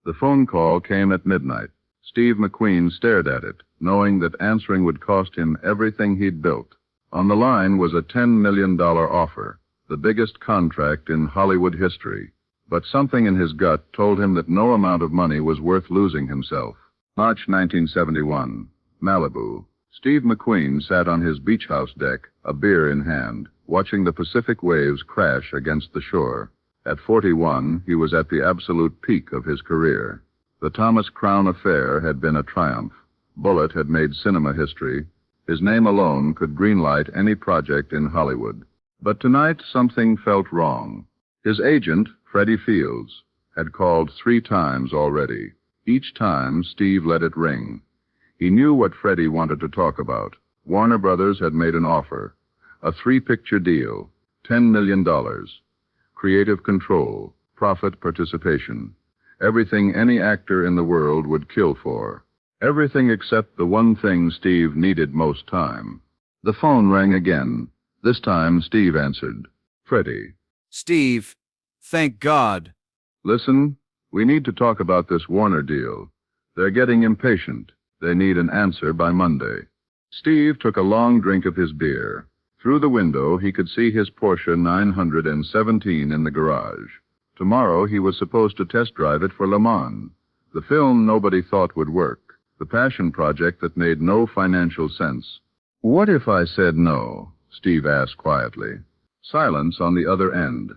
The phone call came at midnight. Steve McQueen stared at it, knowing that answering would cost him everything he'd built. On the line was a $10 million offer, the biggest contract in Hollywood history. But something in his gut told him that no amount of money was worth losing himself. March 1971, Malibu. Steve McQueen sat on his beach house deck, a beer in hand, watching the Pacific waves crash against the shore. At 41, he was at the absolute peak of his career. The Thomas Crown affair had been a triumph. Bullitt had made cinema history. His name alone could greenlight any project in Hollywood. But tonight, something felt wrong. His agent, Freddie Fields, had called 3 times already. Each time, Steve let it ring. He knew what Freddie wanted to talk about. Warner Brothers had made an offer. A 3-picture deal. $10 million. Creative control. Profit participation. Everything any actor in the world would kill for. Everything except the one thing Steve needed most time. The phone rang again. This time, Steve answered. Freddie. Steve, thank God. Listen, we need to talk about this Warner deal. They're getting impatient. They need an answer by Monday. Steve took a long drink of his beer. Through the window, he could see his Porsche 917 in the garage. Tomorrow, he was supposed to test drive it for Le Mans. The film nobody thought would work. The passion project that made no financial sense. What if I said no? Steve asked quietly. Silence on the other end.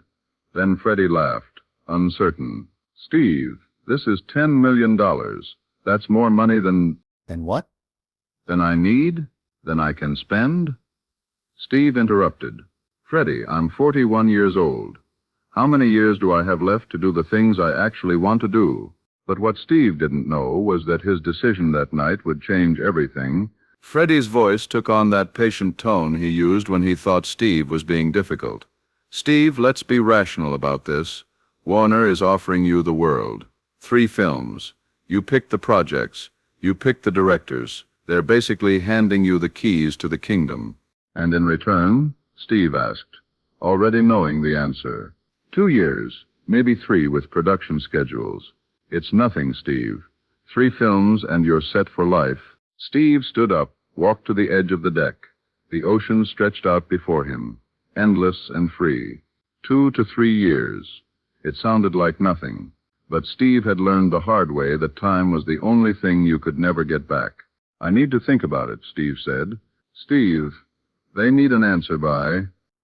Then Freddie laughed, uncertain. Steve, this is $10 million. That's more money than... Than what? Than I need? Than I can spend? Steve interrupted. Freddie, I'm 41 years old. How many years do I have left to do the things I actually want to do? But what Steve didn't know was that his decision that night would change everything. Freddie's voice took on that patient tone he used when he thought Steve was being difficult. Steve, let's be rational about this. Warner is offering you the world. 3 films. You pick the projects. You pick the directors. They're basically handing you the keys to the kingdom. And in return, Steve asked, already knowing the answer. 2 years, maybe 3 with production schedules. It's nothing, Steve. 3 films and you're set for life. Steve stood up, walked to the edge of the deck. The ocean stretched out before him, endless and free. 2 to 3 years. It sounded like nothing, but Steve had learned the hard way that time was the only thing you could never get back. I need to think about it, Steve said. Steve, they need an answer by...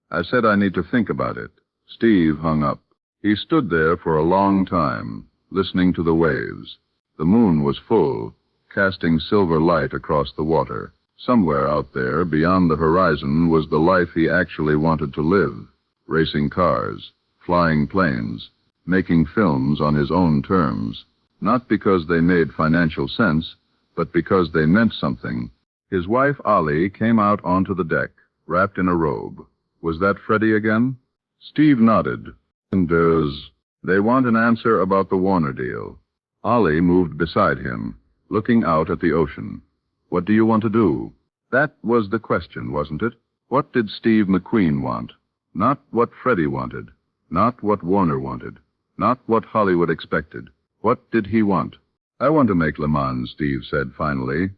I said I need to think about it. Steve hung up. He stood there for a long time, listening to the waves. The moon was full, casting silver light across the water. Somewhere out there, beyond the horizon, was the life he actually wanted to live. Racing cars, flying planes, making films on his own terms. Not because they made financial sense, but because they meant something. His wife, Ollie, came out onto the deck, wrapped in a robe. Was that Freddie again? Steve nodded. And they want an answer about the Warner deal. Ollie moved beside him, looking out at the ocean. What do you want to do? That was the question, wasn't it? What did Steve McQueen want? Not what Freddie wanted. Not what Warner wanted. Not what Hollywood expected. What did he want? I want to make Le Mans, Steve said finally.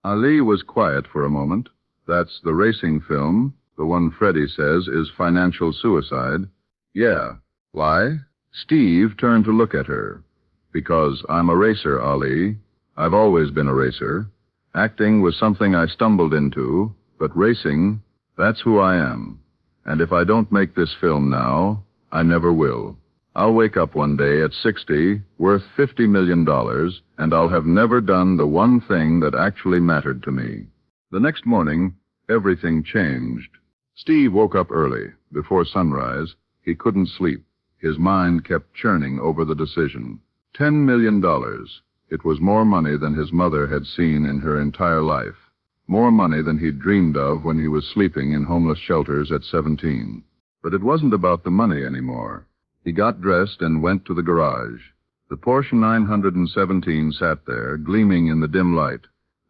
Ali was quiet for a moment. That's the racing film. The one Freddie says is financial suicide. Yeah. Why? Steve turned to look at her. Because I'm a racer, Ali. I've always been a racer. Acting was something I stumbled into, but racing, that's who I am. And if I don't make this film now, I never will. I'll wake up one day at 60, worth $50 million, and I'll have never done the one thing that actually mattered to me. The next morning, everything changed. Steve woke up early, before sunrise. He couldn't sleep. His mind kept churning over the decision. $10 million. It was more money than his mother had seen in her entire life. More money than he'd dreamed of when he was sleeping in homeless shelters at 17. But it wasn't about the money anymore. He got dressed and went to the garage. The Porsche 917 sat there, gleaming in the dim light.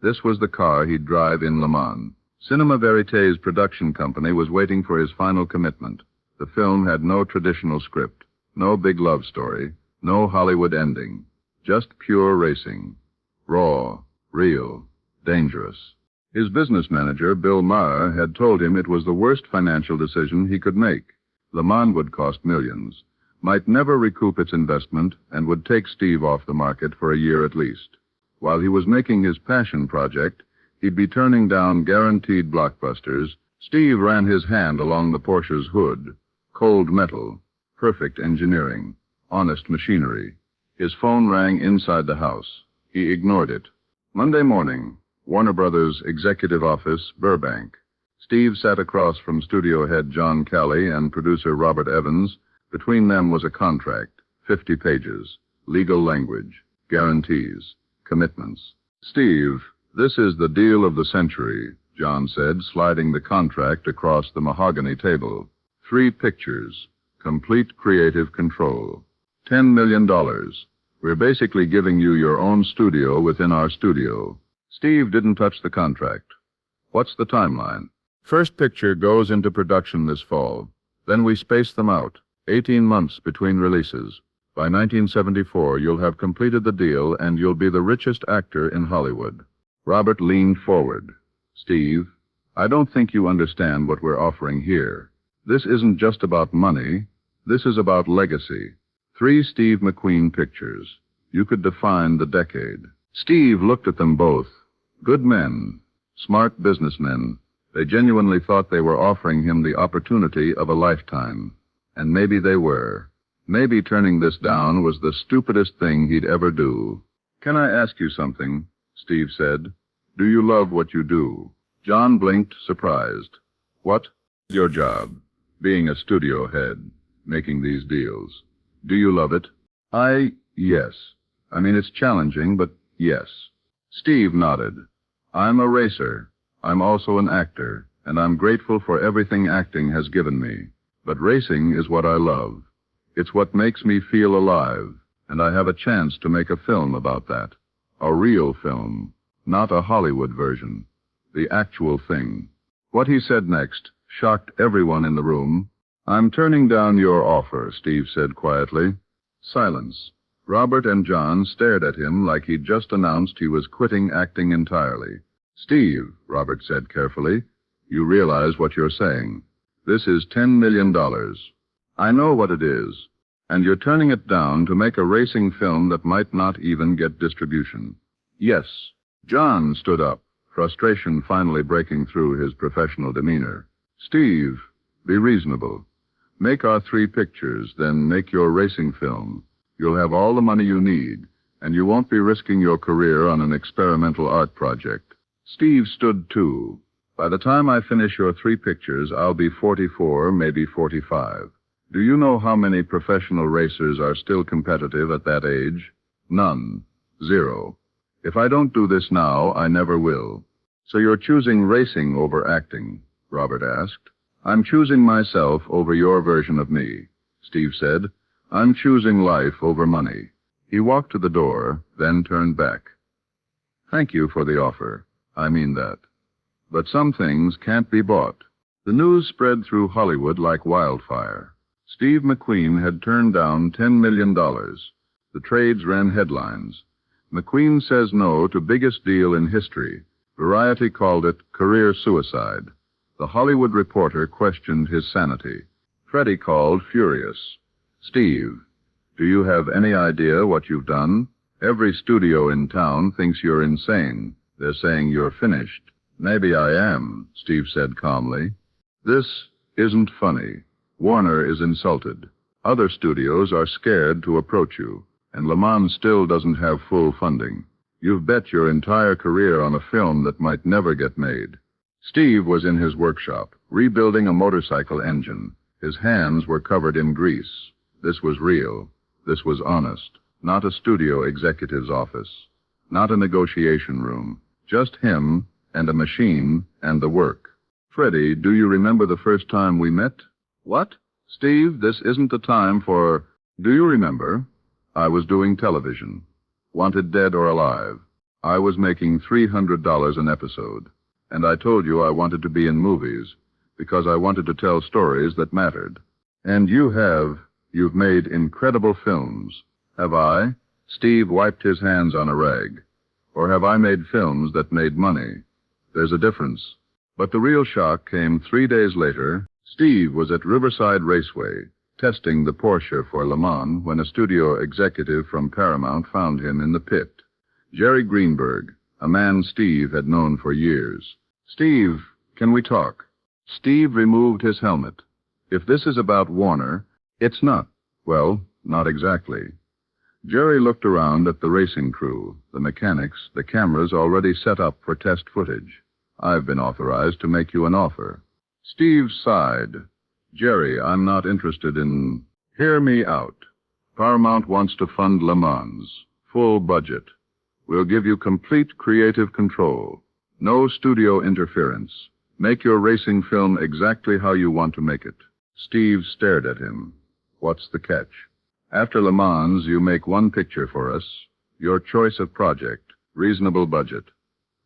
This was the car he'd drive in Le Mans. Cinema Verité's production company was waiting for his final commitment. The film had no traditional script, no big love story, no Hollywood ending. Just pure racing. Raw, real, dangerous. His business manager, Bill Maher, had told him it was the worst financial decision he could make. Le Mans would cost millions, might never recoup its investment, and would take Steve off the market for a year at least. While he was making his passion project, he'd be turning down guaranteed blockbusters. Steve ran his hand along the Porsche's hood. Cold metal, perfect engineering, honest machinery. His phone rang inside the house. He ignored it. Monday morning, Warner Brothers Executive Office, Burbank. Steve sat across from studio head John Calley and producer Robert Evans. Between them was a contract, 50 pages, legal language, guarantees, commitments. Steve, this is the deal of the century, John said, sliding the contract across the mahogany table. 3 pictures, complete creative control. $10 million. We're basically giving you your own studio within our studio. Steve didn't touch the contract. What's the timeline? First picture goes into production this fall. Then we space them out, 18 months between releases. By 1974, you'll have completed the deal and you'll be the richest actor in Hollywood. Robert leaned forward. Steve, I don't think you understand what we're offering here. This isn't just about money. This is about legacy. 3 Steve McQueen pictures. You could define the decade. Steve looked at them both. Good men, smart businessmen. They genuinely thought they were offering him the opportunity of a lifetime. And maybe they were. Maybe turning this down was the stupidest thing he'd ever do. Can I ask you something? Steve said. Do you love what you do? John blinked, surprised. What? Your job. Being a studio head. Making these deals. Do you love it? Yes. I mean, it's challenging, but yes. Steve nodded. I'm a racer. I'm also an actor, and I'm grateful for everything acting has given me. But racing is what I love. It's what makes me feel alive, and I have a chance to make a film about that. A real film, not a Hollywood version. The actual thing. What he said next shocked everyone in the room. I'm turning down your offer, Steve said quietly. Silence. Robert and John stared at him like he'd just announced he was quitting acting entirely. Steve, Robert said carefully, you realize what you're saying. This is $10 million. I know what it is, and you're turning it down to make a racing film that might not even get distribution. Yes. John stood up, frustration finally breaking through his professional demeanor. Steve, be reasonable. Make our 3 pictures, then make your racing film. You'll have all the money you need, and you won't be risking your career on an experimental art project. Steve stood too. By the time I finish your 3 pictures, I'll be 44, maybe 45. Do you know how many professional racers are still competitive at that age? None. 0. If I don't do this now, I never will. So you're choosing racing over acting? Robert asked. I'm choosing myself over your version of me, Steve said. I'm choosing life over money. He walked to the door, then turned back. Thank you for the offer. I mean that. But some things can't be bought. The news spread through Hollywood like wildfire. Steve McQueen had turned down $10 million. The trades ran headlines. McQueen says no to biggest deal in history. Variety called it career suicide. The Hollywood Reporter questioned his sanity. Freddie called furious. Steve, do you have any idea what you've done? Every studio in town thinks you're insane. They're saying you're finished. Maybe I am, Steve said calmly. This isn't funny. Warner is insulted. Other studios are scared to approach you, and Le Mans still doesn't have full funding. You've bet your entire career on a film that might never get made. Steve was in his workshop, rebuilding a motorcycle engine. His hands were covered in grease. This was real. This was honest. Not a studio executive's office. Not a negotiation room. Just him and a machine and the work. Freddie, do you remember the first time we met? What? Steve, this isn't the time for... Do you remember? I was doing television. Wanted dead or alive. I was making $300 an episode. And I told you I wanted to be in movies because I wanted to tell stories that mattered. And you have. You've made incredible films. Have I? Steve wiped his hands on a rag. Or have I made films that made money? There's a difference. But the real shock came 3 days later. Steve was at Riverside Raceway, testing the Porsche for Le Mans when a studio executive from Paramount found him in the pit. Jerry Greenberg, a man Steve had known for years. Steve, can we talk? Steve removed his helmet. If this is about Warner, it's not. Well, not exactly. Jerry looked around at the racing crew, the mechanics, the cameras already set up for test footage. I've been authorized to make you an offer. Steve sighed. Jerry, I'm not interested in... Hear me out. Paramount wants to fund Le Mans. Full budget. We'll give you complete creative control. No studio interference. Make your racing film exactly how you want to make it. Steve stared at him. What's the catch? After Le Mans, you make one picture for us. Your choice of project. Reasonable budget.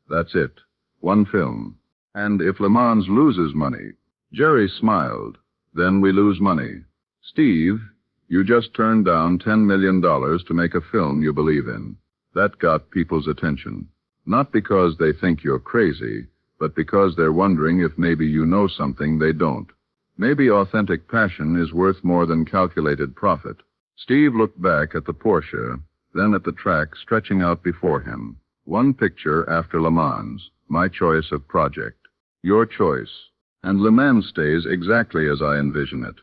That's it. One film. And if Le Mans loses money... Jerry smiled. Then we lose money. Steve, you just turned down $10 million to make a film you believe in. That got people's attention. Not because they think you're crazy, but because they're wondering if maybe you know something they don't. Maybe authentic passion is worth more than calculated profit. Steve looked back at the Porsche, then at the track stretching out before him. One picture after Le Mans. My choice of project. Your choice. And Le Mans stays exactly as I envision it.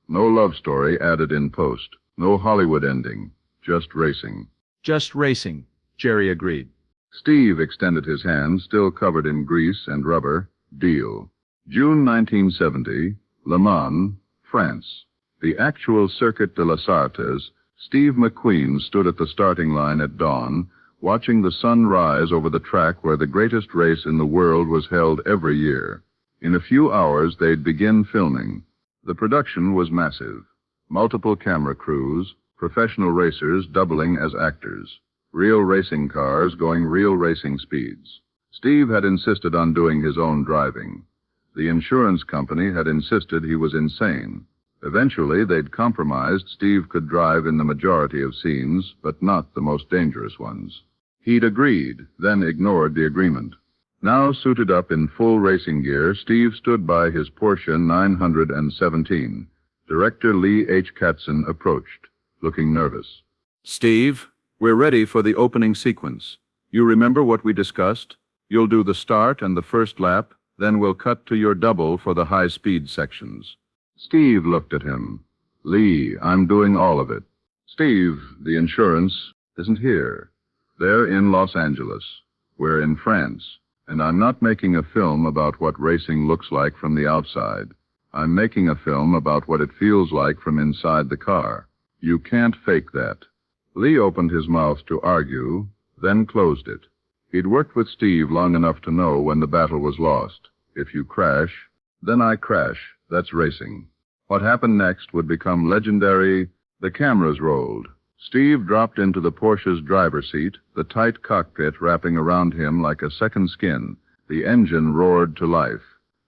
No love story added in post. No Hollywood ending. Just racing. Just racing, Jerry agreed. Steve extended his hand, still covered in grease and rubber. Deal. June 1970, Le Mans, France. The actual Circuit de las Artes. Steve McQueen stood at the starting line at dawn, watching the sun rise over the track where the greatest race in the world was held every year. In a few hours, they'd begin filming. The production was massive. Multiple camera crews, professional racers doubling as actors, real racing cars going real racing speeds. Steve had insisted on doing his own driving. The insurance company had insisted he was insane. Eventually, they'd compromised Steve could drive in the majority of scenes, but not the most dangerous ones. He'd agreed, then ignored the agreement. Now suited up in full racing gear, Steve stood by his Porsche 917. Director Lee H. Katzen approached, looking nervous. Steve, we're ready for the opening sequence. You remember what we discussed? You'll do the start and the first lap, then we'll cut to your double for the high-speed sections. Steve looked at him. Lee, I'm doing all of it. Steve, the insurance isn't here. They're in Los Angeles. We're in France. And I'm not making a film about what racing looks like from the outside. I'm making a film about what it feels like from inside the car. You can't fake that. Lee opened his mouth to argue, then closed it. He'd worked with Steve long enough to know when the battle was lost. If you crash, then I crash. That's racing. What happened next would become legendary. The cameras rolled. Steve dropped into the Porsche's driver's seat, the tight cockpit wrapping around him like a second skin. The engine roared to life.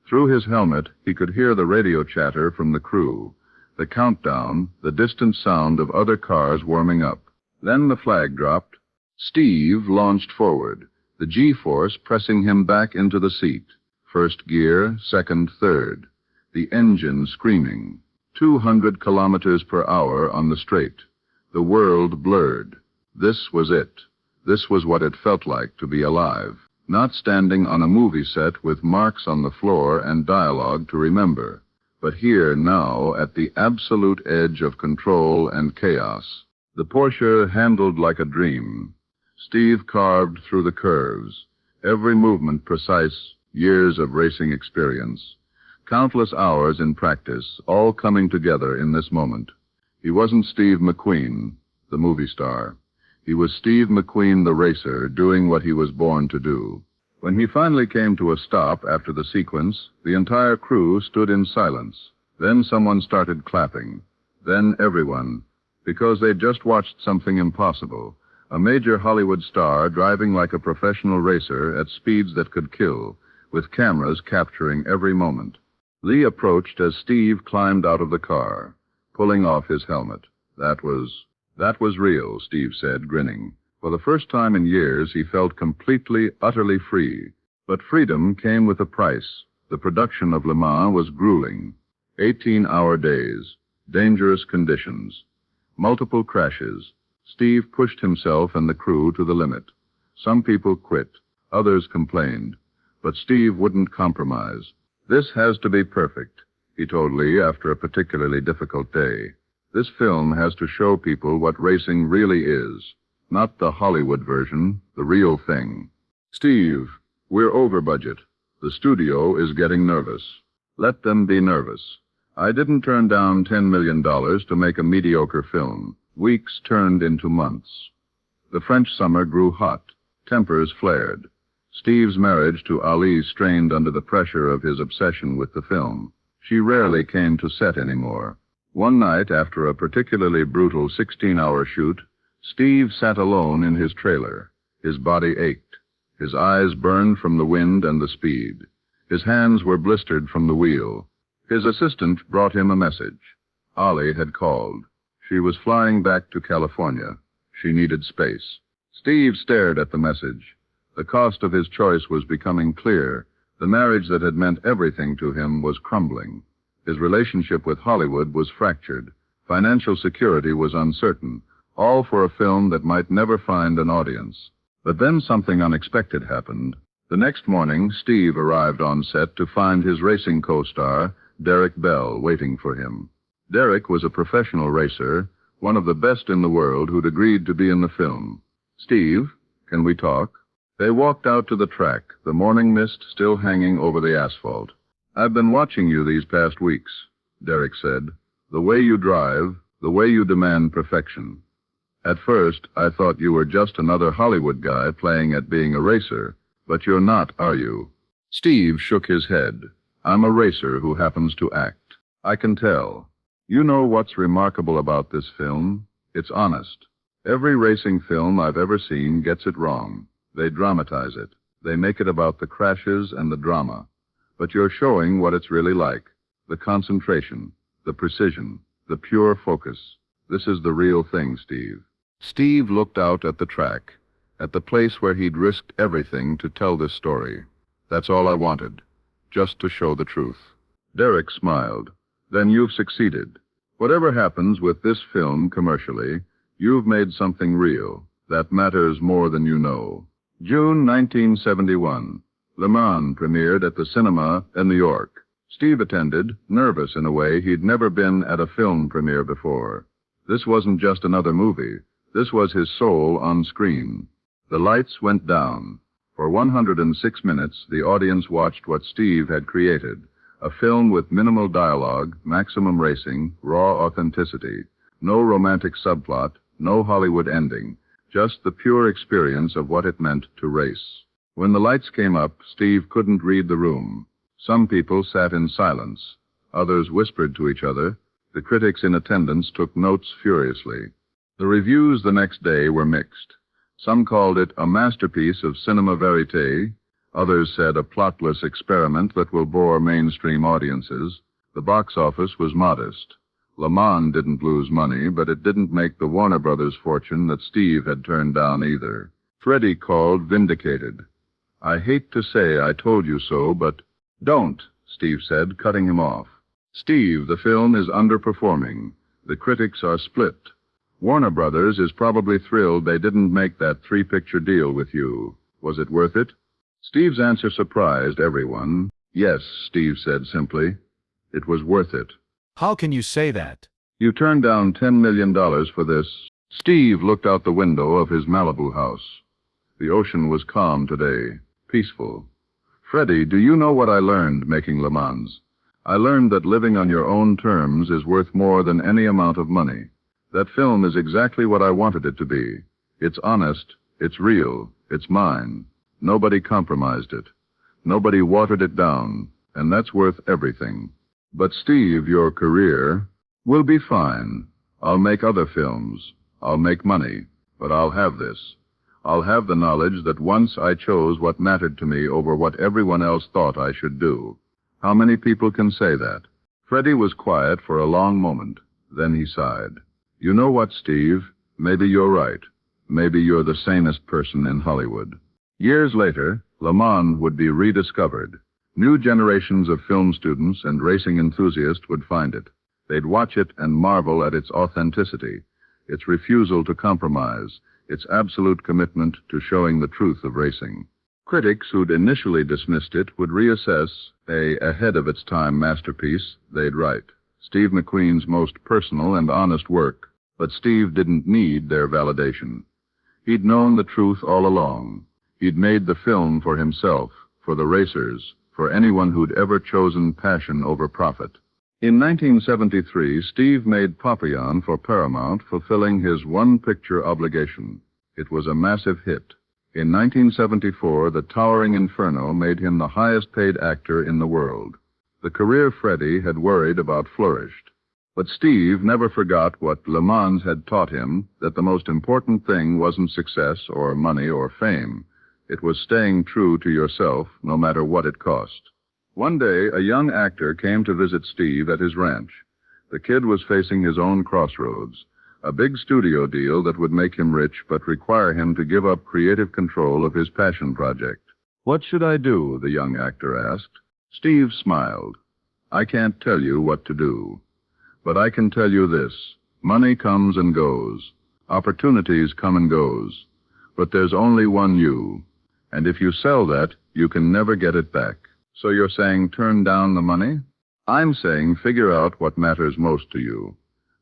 Through his helmet, he could hear the radio chatter from the crew, the countdown, the distant sound of other cars warming up. Then the flag dropped. Steve launched forward, the G-force pressing him back into the seat. First gear, second, third. The engine screaming. 200 kilometers per hour on the straight. The world blurred. This was it. This was what it felt like to be alive. Not standing on a movie set with marks on the floor and dialogue to remember, but here now at the absolute edge of control and chaos. The Porsche handled like a dream. Steve carved through the curves. Every movement precise, years of racing experience. Countless hours in practice, all coming together in this moment. He wasn't Steve McQueen, the movie star. He was Steve McQueen, the racer, doing what he was born to do. When he finally came to a stop after the sequence, the entire crew stood in silence. Then someone started clapping. Then everyone, because they'd just watched something impossible. A major Hollywood star driving like a professional racer at speeds that could kill, with cameras capturing every moment. Lee approached as Steve climbed out of the car, pulling off his helmet. That was That was real, Steve said, grinning. For the first time in years, he felt completely, utterly free. But freedom came with a price. The production of Le Mans was grueling. 18-hour days, dangerous conditions, multiple crashes. Steve pushed himself and the crew to the limit. Some people quit. Others complained. But Steve wouldn't compromise. This has to be perfect, he told Lee after a particularly difficult day. This film has to show people what racing really is. Not the Hollywood version, the real thing. Steve, we're over budget. The studio is getting nervous. Let them be nervous. I didn't turn down $10 million to make a mediocre film. Weeks turned into months. The French summer grew hot. Tempers flared. Steve's marriage to Ali strained under the pressure of his obsession with the film. She rarely came to set anymore. One night, after a particularly brutal 16-hour shoot, Steve sat alone in his trailer. His body ached. His eyes burned from the wind and the speed. His hands were blistered from the wheel. His assistant brought him a message. Ali had called. She was flying back to California. She needed space. Steve stared at the message. The cost of his choice was becoming clear. The marriage that had meant everything to him was crumbling. His relationship with Hollywood was fractured. Financial security was uncertain, all for a film that might never find an audience. But then something unexpected happened. The next morning, Steve arrived on set to find his racing co-star, Derek Bell, waiting for him. Derek was a professional racer, one of the best in the world, who'd agreed to be in the film. Steve, can we talk? They walked out to the track, the morning mist still hanging over the asphalt. I've been watching you these past weeks, Derek said. The way you drive, the way you demand perfection. At first, I thought you were just another Hollywood guy playing at being a racer, but you're not, are you? Steve shook his head. I'm a racer who happens to act. I can tell. You know what's remarkable about this film? It's honest. Every racing film I've ever seen gets it wrong. They dramatize it. They make it about the crashes and the drama. But you're showing what it's really like. The concentration, the precision, the pure focus. This is the real thing, Steve. Steve looked out at the track, at the place where he'd risked everything to tell this story. That's all I wanted, just to show the truth. Derek smiled. Then you've succeeded. Whatever happens with this film commercially, you've made something real. That matters more than you know. June 1971. Le Mans premiered at the cinema in New York. Steve attended, nervous in a way he'd never been at a film premiere before. This wasn't just another movie. This was his soul on screen. The lights went down. For 106 minutes, the audience watched what Steve had created. A film with minimal dialogue, maximum racing, raw authenticity. No romantic subplot, no Hollywood ending. Just the pure experience of what it meant to race. When the lights came up, Steve couldn't read the room. Some people sat in silence. Others whispered to each other. The critics in attendance took notes furiously. The reviews the next day were mixed. Some called it a masterpiece of cinema verite. Others said a plotless experiment that will bore mainstream audiences. The box office was modest. Le Mans didn't lose money, but it didn't make the Warner Brothers fortune that Steve had turned down either. Freddie called vindicated. I hate to say I told you so, but... Don't, Steve said, cutting him off. Steve, the film is underperforming. The critics are split. Warner Brothers is probably thrilled they didn't make that 3-picture deal with you. Was it worth it? Steve's answer surprised everyone. Yes, Steve said simply. It was worth it. How can you say that? You turned down $10 million for this. Steve looked out the window of his Malibu house. The ocean was calm today, peaceful. Freddie, do you know what I learned making Le Mans? I learned that living on your own terms is worth more than any amount of money. That film is exactly what I wanted it to be. It's honest, it's real, it's mine. Nobody compromised it. Nobody watered it down, and that's worth everything. But Steve, your career will be fine. I'll make other films. I'll make money, but I'll have this. I'll have the knowledge that once I chose what mattered to me over what everyone else thought I should do. How many people can say that? Freddie was quiet for a long moment. Then he sighed. You know what, Steve? Maybe you're right. Maybe you're the sanest person in Hollywood. Years later, Le Mans would be rediscovered. New generations of film students and racing enthusiasts would find it. They'd watch it and marvel at its authenticity, its refusal to compromise, its absolute commitment to showing the truth of racing. Critics who'd initially dismissed it would reassess a ahead-of-its-time masterpiece they'd write, Steve McQueen's most personal and honest work. But Steve didn't need their validation. He'd known the truth all along. He'd made the film for himself, for the racers, for anyone who'd ever chosen passion over profit. In 1973, Steve made Papillon for Paramount, fulfilling his one-picture obligation. It was a massive hit. In 1974, The Towering Inferno made him the highest-paid actor in the world. The career Freddie had worried about flourished. But Steve never forgot what Le Mans had taught him, that the most important thing wasn't success or money or fame. It was staying true to yourself, no matter what it cost. One day, a young actor came to visit Steve at his ranch. The kid was facing his own crossroads, a big studio deal that would make him rich but require him to give up creative control of his passion project. "What should I do?" the young actor asked. Steve smiled. "I can't tell you what to do. But I can tell you this. Money comes and goes. Opportunities come and goes. But there's only one you. And if you sell that, you can never get it back." "So you're saying turn down the money?" "I'm saying figure out what matters most to you.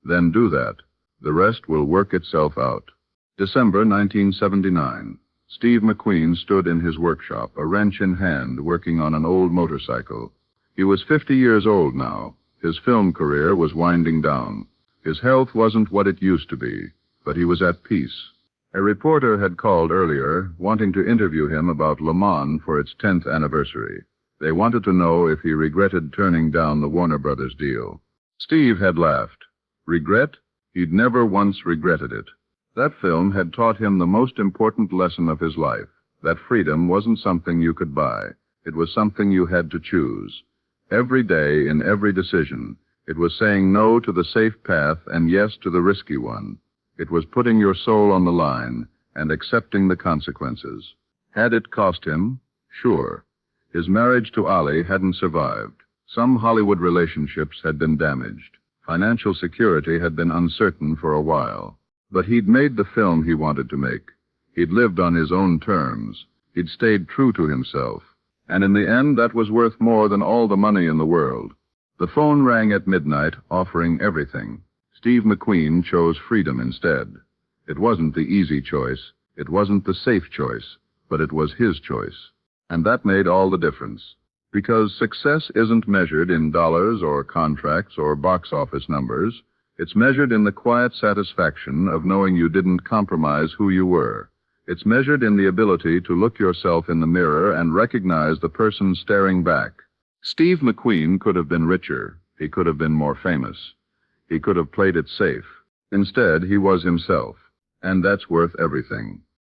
Then do that. The rest will work itself out." December 1979. Steve McQueen stood in his workshop, a wrench in hand, working on an old motorcycle. He was 50 years old now. His film career was winding down. His health wasn't what it used to be, but he was at peace. A reporter had called earlier, wanting to interview him about Le Mans for its 10th anniversary. They wanted to know if he regretted turning down the Warner Brothers deal. Steve had laughed. Regret? He'd never once regretted it. That film had taught him the most important lesson of his life, that freedom wasn't something you could buy. It was something you had to choose. Every day, in every decision, it was saying no to the safe path and yes to the risky one. It was putting your soul on the line and accepting the consequences. Had it cost him? Sure. His marriage to Ali hadn't survived. Some Hollywood relationships had been damaged. Financial security had been uncertain for a while. But he'd made the film he wanted to make. He'd lived on his own terms. He'd stayed true to himself. And in the end, that was worth more than all the money in the world. The phone rang at midnight, offering everything. Steve McQueen chose freedom instead. It wasn't the easy choice. It wasn't the safe choice. But it was his choice. And that made all the difference. Because success isn't measured in dollars or contracts or box office numbers. It's measured in the quiet satisfaction of knowing you didn't compromise who you were. It's measured in the ability to look yourself in the mirror and recognize the person staring back. Steve McQueen could have been richer. He could have been more famous. He could have played it safe. Instead, he was himself. And that's worth everything.